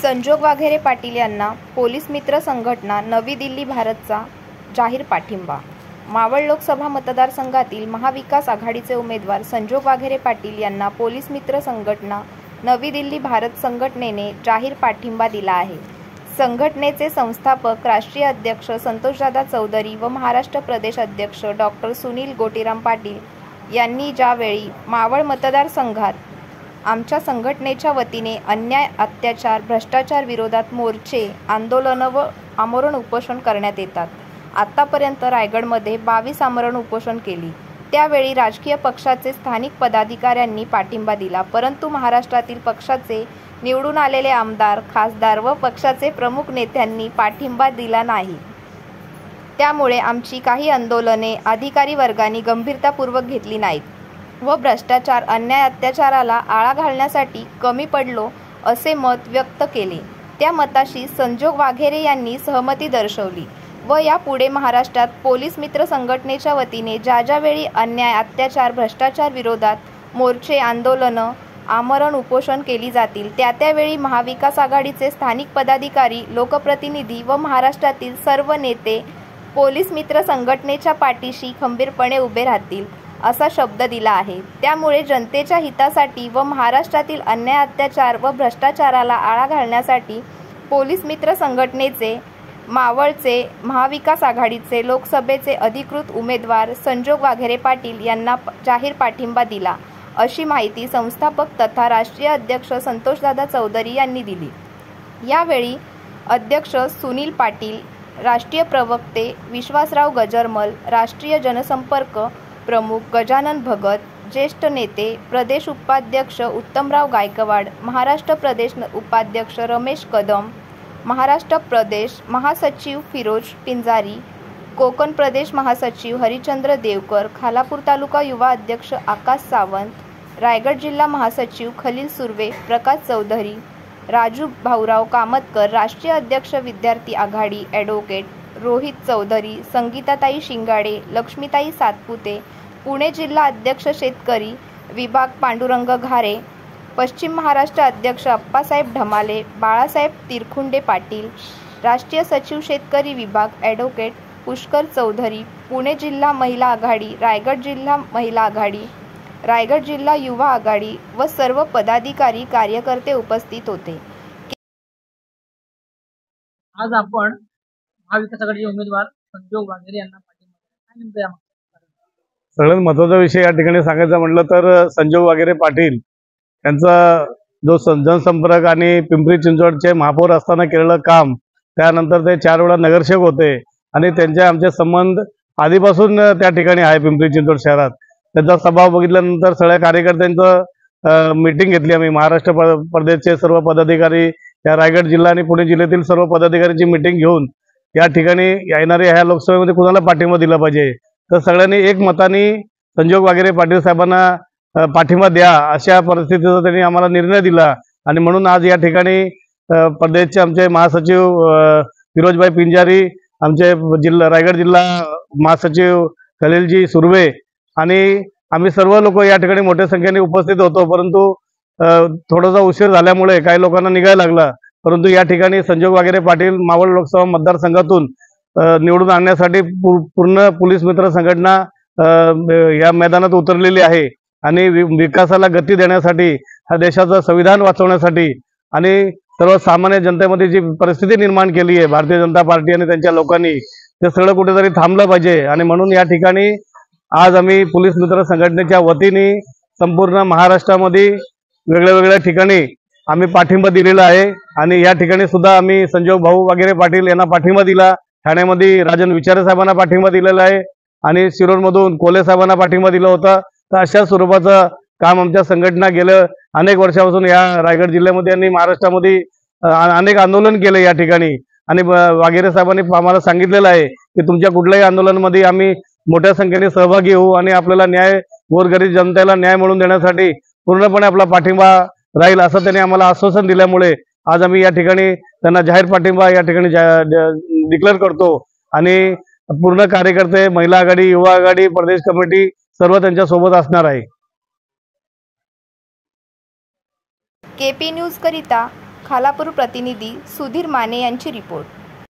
संजोग वाघेरे पाटील यांना पोलीस मित्र संघटना नवी दिल्ली भारतचा जाहीर पाठिंबा। मावळ लोकसभा मतदारसंघातील महाविकास आघाडीचे उमेदवार संजोग वाघेरे पाटील यांना पोलीस मित्र संघटना नवी दिल्ली भारत संघटनेने जाहीर पाठिंबा दिला आहे। संघटनेचे संस्थापक राष्ट्रीय अध्यक्ष संतोषदादा चौधरी व महाराष्ट्र प्रदेश अध्यक्ष डॉक्टर सुनील गोटीराम पाटील यांनी ज्यावेळी मावळ मतदारसंघात आमच्या संघटनेच्या वतीने अन्याय, अत्याचार, भ्रष्टाचार विरोधात मोर्चे, आंदोलन व आमरण उपोषण करण्यात येतात। आतापर्यंत रायगडमध्ये 22 आमरण उपोषण केली। त्यावेळी राजकीय पक्षाचे स्थानिक पदाधिकाऱ्यांनी पाठिंबा दिला, परंतु महाराष्ट्रातील पक्षाचे निवडून आलेले आमदार, खासदार व पक्षाचे प्रमुख नेत्यांनी पाठिंबा दिला नाही। त्यामुळे आमची काही आंदोलने अधिकारी वर्गाने गंभीरतापूर्वक घेतली नाहीत व भ्रष्टाचार, अन्याय, अत्याचाराला आळा घालण्यासाठी कमी पडलो असे मत व्यक्त केले। त्या मताशी संजोग वाघेरे यांनी सहमती दर्शवली व यापुढे महाराष्ट्रात पोलीस मित्र संघटनेच्या वतीने ज्यावेळी अन्याय, अत्याचार, भ्रष्टाचार विरोधात मोर्चे, आंदोलन, आमरण उपोषण केली जातील त्यावेळी महाविकास आघाडीचे स्थानिक पदाधिकारी, लोकप्रतिनिधी व महाराष्ट्रातील सर्व नेते पोलीस मित्र संघटनेच्या पाठीशी खंबीरपणे उभे राहतील असा शब्द दिला आहे। त्यामुळे जनतेच्या हितासाठी व महाराष्ट्रातील अन्याय, अत्याचार व भ्रष्टाचाराला आळा घालण्यासाठी पोलीस मित्र संघटनेचे मावळचे महाविकास आघाडीचे लोकसभेचे अधिकृत उमेदवार संजोग वाघेरे पाटील यांना जाहीर पाठिंबा दिला, अशी माहिती संस्थापक तथा राष्ट्रीय अध्यक्ष संतोषदादा चौधरी यांनी दिली। यावेळी अध्यक्ष सुनील पाटील, राष्ट्रीय प्रवक्ते विश्वासराव गजरमल, राष्ट्रीय जनसंपर्क प्रमुख गजानन भगत, ज्येष्ठ नेते प्रदेश उपाध्यक्ष उत्तमराव गायकवाड, महाराष्ट्र प्रदेश उपाध्यक्ष रमेश कदम, महाराष्ट्र प्रदेश महासचिव फिरोज पिंजारी, कोकण प्रदेश महासचिव हरिचंद्र देवकर, खालापूर तालुका युवा अध्यक्ष आकाश सावंत, रायगड जिल्हा महासचिव खलील सुर्वे, प्रकाश चौधरी, राजू भाऊराव कामतकर, राष्ट्रीय अध्यक्ष विद्यार्थी आघाडी ॲडव्होकेट रोहित चौधरी, संगीताताई शिंगाडे, लक्ष्मीताई सातपुते, पुणे जिल्हा अध्यक्ष शेतकरी विभाग पांडुरंग घारे, पश्चिम महाराष्ट्र अध्यक्ष अप्पासाहेब ढमाले, बाळासाहेब तिरखुंडे पाटील, राष्ट्रीय सचिव शेतकरी विभाग ॲडव्होकेट पुष्कर चौधरी, पुणे जिल्हा महिला आघाडी, रायगड जिल्हा महिला आघाडी, रायगड जिल्हा युवा आघाडी व सर्व पदाधिकारी, कार्यकर्ते उपस्थित होते। आज आपण महाविकास आघाडीचे उमेदवार संजोग वाघेरे यांना पाठिंबा दिला। सगळ्यात महत्त्वाचा विषय या ठिकाणी सांगायचा म्हटलं तर संजोग वाघेरे पाटील यांचा जो जनसंपर्क आणि पिंपरी चिंचवडचे महापौर असताना केलेलं काम, त्यानंतर ते 4 वेळा नगरसेवक होते आणि त्यांचे आमचे संबंध आधीपासून त्या ठिकाणी आहे। पिंपरी चिंचवड शहरात त्यांचा स्वभाव बघितल्यानंतर सगळ्या कार्यकर्त्यांचं मीटिंग घेतली आम्ही। महाराष्ट्र प्रदेशचे सर्व पदाधिकारी, या रायगड जिल्हा आणि पुणे जिल्ह्यातील सर्व पदाधिकाऱ्यांची मीटिंग घेऊन या ठिकाणी येणाऱ्या ह्या लोकसभेमध्ये कुणाला पाठिंबा दिला पाहिजे, तर सगळ्यांनी एकमताने संजोग वाघेरे पाटील साहेबांना पाठिंबा द्या अशा परिस्थितीचा त्यांनी आम्हाला निर्णय दिला। आणि म्हणून आज या ठिकाणी प्रदेशचे आमचे महासचिव फिरोजभाई पिंजारी, आमचे रायगड जिल्हा महासचिव खलीलजी सुर्वे आणि आम्ही सर्व लोक या ठिकाणी मोठ्या संख्येने उपस्थित होतो, परंतु थोडासा उशीर झाल्यामुळे काही लोकांना निघायला लागला। परंतु या ठिकाणी संजोग वाघेरे पाटील मावळ लोकसभा मतदारसंघातून निवडून आणण्यासाठी पूर्ण पोलीस मित्र संघटना या मैदानात उतरलेली आहे आणि विकासाला गती देण्यासाठी, हा देशाचं संविधान वाचवण्यासाठी आणि सर्वसामान्य जनतेमध्ये जी परिस्थिती निर्माण केली आहे भारतीय जनता पार्टी आणि त्यांच्या लोकांनी, ते सगळं कुठेतरी थांबलं पाहिजे। आणि म्हणून या ठिकाणी आज आम्ही पोलीस मित्र संघटनेच्या वतीने संपूर्ण महाराष्ट्रामध्ये वेगळ्या ठिकाणी आम्ही पाठिंबा दिलेला आहे। आणि या ठिकाणी सुद्धा आम्ही संजोग भाऊ वाघेरे पाटील यांना पाठिंबा दिला। ठाण्यामध्ये राजन विचारे साहेबांना पाठिंबा दिलेला आहे आणि शिरोरमधून कोले साहेबांना पाठिंबा दिला होता। तर अशा स्वरूपाचं काम आमच्या संघटना गेल्या अनेक वर्षापासून या रायगड जिल्ह्यामध्ये आणि महाराष्ट्रामध्ये अनेक आंदोलन केले या ठिकाणी। आणि वाघेरे साहेबांनी आम्हाला सांगितलेलं आहे की तुमच्या कुठल्याही आंदोलनामध्ये आम्ही मोठ्या संख्येने सहभागी होऊ आणि आपल्याला न्याय, गोरगरीब जनतेला न्याय मिळवून देण्यासाठी पूर्णपणे आपला पाठिंबा राहील असं त्यांनी आम्हाला आश्वासन दिल्यामुळे आज आम्ही या ठिकाणी त्यांना जाहीर पाठिंबा या ठिकाणी डिक्लेअर करतो। आणि पूर्ण कार्यकर्ते, महिला आघाडी, युवा आघाडी, प्रदेश कमिटी सर्व त्यांच्या सोबत असणार आहे। केपी न्यूज करिता खालापूर प्रतिनिधी सुधीर माने यांची रिपोर्ट.